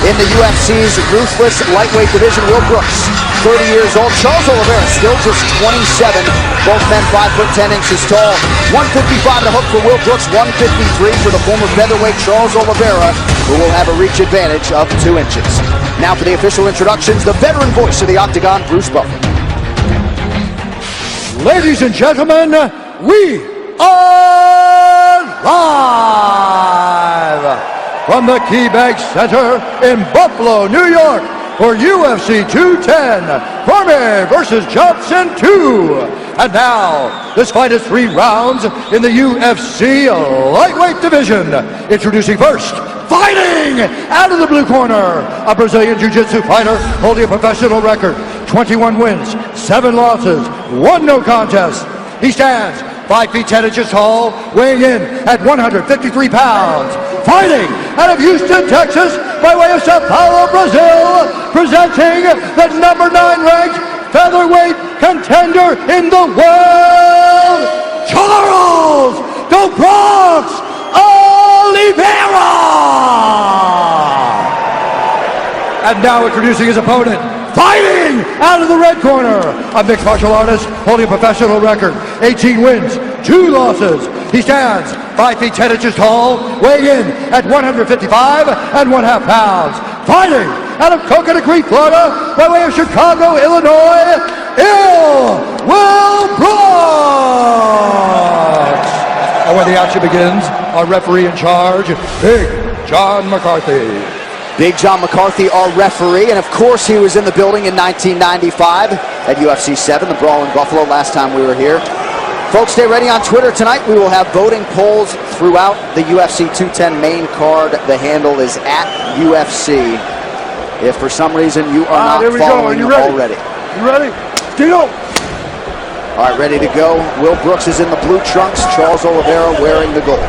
in the UFC's ruthless lightweight division, Will Brooks, 30 years old. Charles Oliveira, still just 27. Both men 5'10" tall. 155 to hook for Will Brooks, 153 for the former featherweight Charles Oliveira, who will have a reach advantage of 2 inches. Now for the official introductions, the veteran voice of the Octagon, Bruce Buffer. Ladies and gentlemen, we are live from the KeyBank Center in Buffalo, New York for UFC 210, Cormier versus Johnson 2. And now, this fight is 3 rounds in the UFC lightweight division. Introducing first, fighting out of the blue corner, a Brazilian Jiu-Jitsu fighter holding a professional record, 21 wins, 7 losses, 1 no contest. He stands 5 feet 10 inches tall, weighing in at 153 pounds. Fighting out of Houston, Texas, by way of Sao Paulo, Brazil, presenting the number 9 ranked featherweight contender in the world, Charles "The Bronx" Oliveira! And now introducing his opponent, fighting out of the red corner, a mixed martial artist holding a professional record, 18 wins, 2 losses. He stands 5 feet 10 inches tall, weighing in at 155 1/2 pounds. Fighting out of Coconut Creek, Florida, by way of Chicago, Illinois, Will Brooks! And when the action begins, our referee in charge, Big John McCarthy. Big John McCarthy, our referee, and of course he was in the building in 1995 at UFC 7, the Brawl in Buffalo, last time we were here. Folks, stay ready on Twitter tonight. We will have voting polls throughout the UFC 210 main card. The handle is @UFC. If for some reason you are not following already. You ready? Dino! All right, ready to go. Will Brooks is in the blue trunks. Charles Oliveira wearing the gold.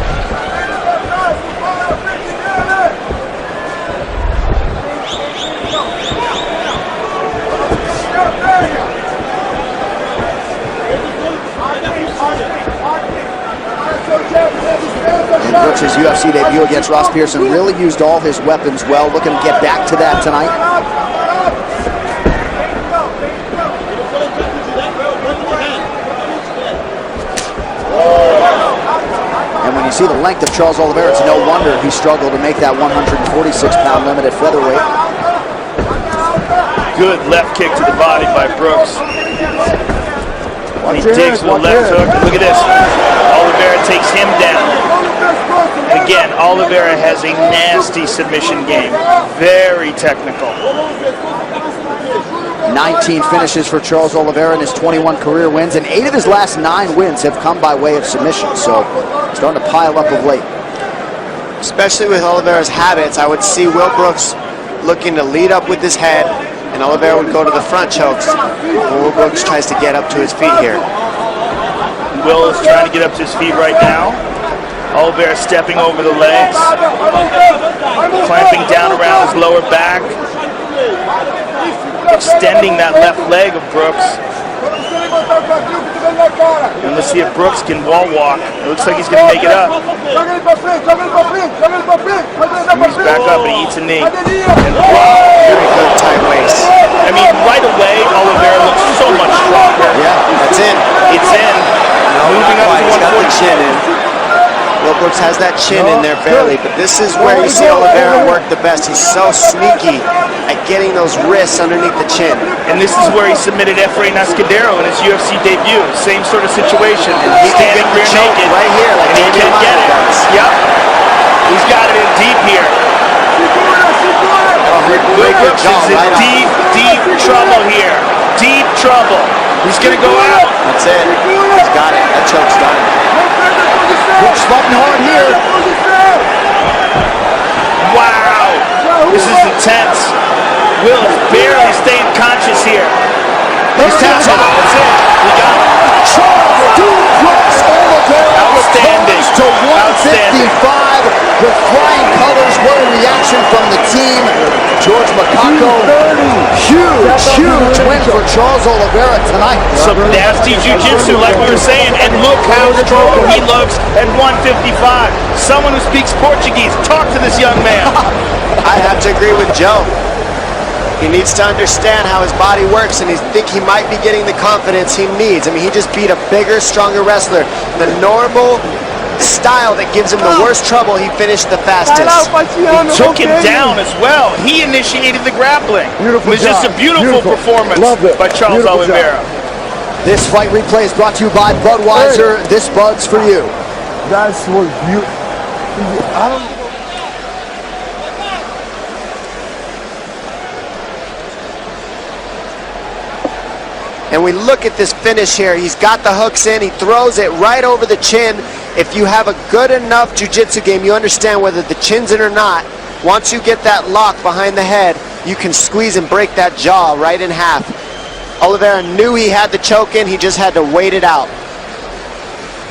And Brooks' UFC debut against Ross Pearson really used all his weapons well. Looking to get back to that tonight. And when you see the length of Charles Oliveira, it's no wonder he struggled to make that 146-pound limit at featherweight. Good left kick to the body by Brooks. He digs with the left hook. Look at this. Oliveira takes him down. Again, Oliveira has a nasty submission game. Very technical. 19 finishes for Charles Oliveira in his 21 career wins, and 8 of his last 9 wins have come by way of submission. So starting to pile up of late. Especially with Oliveira's habits, I would see Will Brooks looking to lead up with his head, and Oliveira would go to the front chokes. Will Brooks tries to get up to his feet here. Will is trying to get up to his feet right now. Oliveira stepping over the legs, clamping down around his lower back, extending that left leg of Brooks. And let's see if Brooks can wall walk. It looks like he's going to make it up. He's back up and he eats a knee. And wow, very good tight waist. I mean, right away, Oliveira looks so much stronger. Yeah, that's in. It's in. Moving up to He's got the 140. chin in. Will Brooks has that chin in there barely, but this is where you see Oliveira work the best. He's so sneaky at getting those wrists underneath the chin. And this is where he submitted Efrain Escudero in his UFC debut. Same sort of situation. And he can Standing get the rear choke naked. right here, like And he Damian can get Maia it. does. Yep. He's got it in deep here. Will Brooks is in deep trouble here. Deep trouble. He's going to go out. That's it. He's got it. That choke's done. Brooks fighting hard here. Wow. This is intense. Will is barely staying conscious here. He's tapped it. That's it. We got it. Brooks Oliveira Outstanding. to 155 with flying colors. What a reaction from the team. George Makako, huge win for Charles Oliveira tonight. Some nasty jiu-jitsu like we were saying, and look how strong he looks at 155. Someone who speaks Portuguese, talk to this young man. I have to agree with Joe. He needs to understand how his body works, and he think he might be getting the confidence he needs. I mean, he just beat a bigger, stronger wrestler. The normal style that gives him the worst trouble, he finished the fastest. He took him down as well. He initiated the grappling. It was just a beautiful performance by Charles Oliveira. This fight replay is brought to you by Budweiser. This Bud's for you. That was beautiful. I don't. And we look at this finish here. He's got the hooks in. He throws it right over the chin. If you have a good enough jiu-jitsu game, you understand whether the chin's in or not. Once you get that lock behind the head, you can squeeze and break that jaw right in half. Oliveira knew he had the choke in. He just had to wait it out.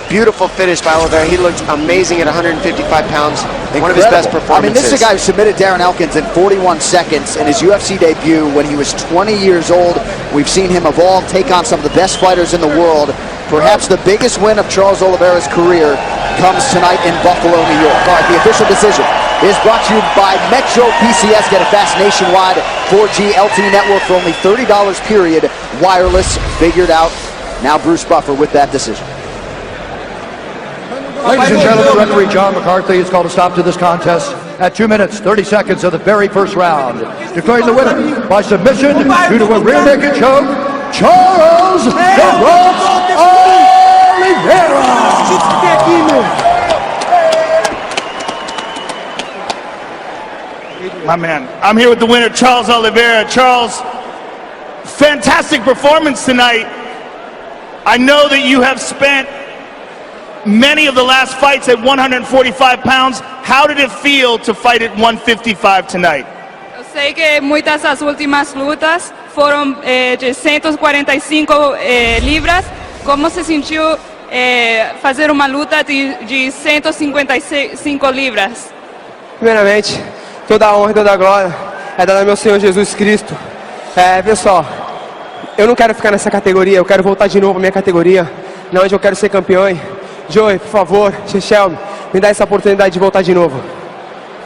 Beautiful finish by Oliveira. He looked amazing at 155 pounds. One of his best performances. I mean, this is a guy who submitted Darren Elkins in 41 seconds in his UFC debut when he was 20 years old. We've seen him evolve, take on some of the best fighters in the world. Perhaps the biggest win of Charles Oliveira's career comes tonight in Buffalo, New York. All right, the official decision is brought to you by Metro PCS. Get a fast nationwide 4G LTE network for only $30 period. Wireless, figured out. Now Bruce Buffer with that decision. Ladies and gentlemen, referee John McCarthy has called a stop to this contest at 2 minutes, 30 seconds of the very first round. Declaring the winner by submission due to a rear naked choke, Charles Oliveira. My man, I'm here with the winner, Charles Oliveira. Charles, fantastic performance tonight. I know that you have spent many of the last fights at 145 pounds. How did it feel to fight at 155 tonight? Eu sei que muitas das últimas lutas foram de 145 libras. Como se sentiu fazer uma luta de 155 libras? Primeiramente, toda a honra e toda a glória é dada ao meu Senhor Jesus Cristo. Pessoal, eu não quero ficar nessa categoria, eu quero voltar de novo à minha categoria, onde eu quero ser campeão. Joey, por favor, Chechel, me dá essa oportunidade de voltar de novo.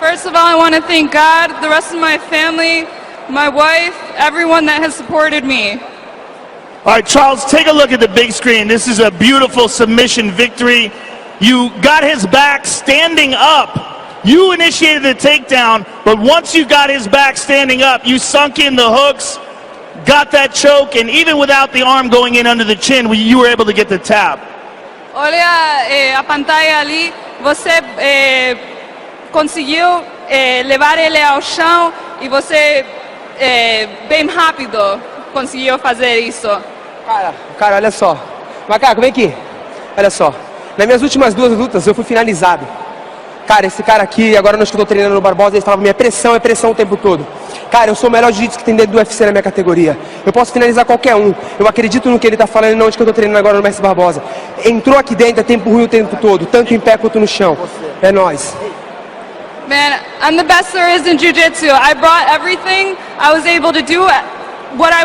First of all, I want to thank God, the rest of my family, my wife, everyone that has supported me. All right, Charles, take a look at the big screen. This is a beautiful submission victory. You got his back standing up. You initiated the takedown, but once you got his back standing up, you sunk in the hooks, got that choke, and even without the arm going in under the chin, you were able to get the tap. Olha a pantalla ali, você conseguiu levar ele ao chão e você bem rápido conseguiu fazer isso. Cara, olha só. Macaco, vem aqui. Olha só. Nas minhas últimas duas lutas eu fui finalizado. Cara, esse cara aqui, agora nós que eu tô treinando no Barbosa, ele falava, minha pressão é pressão o tempo todo. Cara, eu sou o melhor jiu-jitsu que tem dentro do UFC na minha categoria. Eu posso finalizar qualquer um. Eu acredito no que ele tá falando e não onde que eu tô treinando agora no Mestre Barbosa. Entrou aqui dentro, é tempo ruim o tempo todo, tanto em pé quanto no chão. É nóis. Man, I'm the best there is in jiu-jitsu. I brought everything. I was able to do what I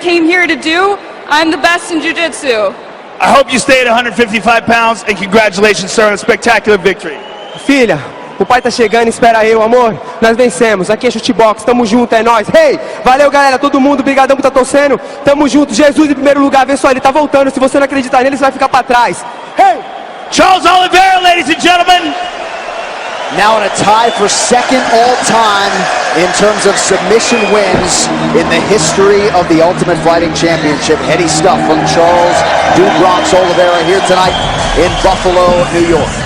came here to do. I'm the best in jiu-jitsu. I hope you stay at 155 pounds, and congratulations, sir, on a spectacular victory. Filha, o pai tá chegando, espera eu, amor. Nós vencemos. Aqui é chutebox, tamo junto, é nóis. Hey, valeu, galera, todo mundo, brigadão por tá torcendo. Tamo junto, Jesus em primeiro lugar, vê só, ele tá voltando. Se você não acreditar nele, você vai ficar pra trás. Hey! Charles Oliveira, ladies and gentlemen. Now in a tie for second all-time in terms of submission wins in the history of the Ultimate Fighting Championship. Heady stuff from Charles "Dude Bronx" Oliveira here tonight in Buffalo, New York.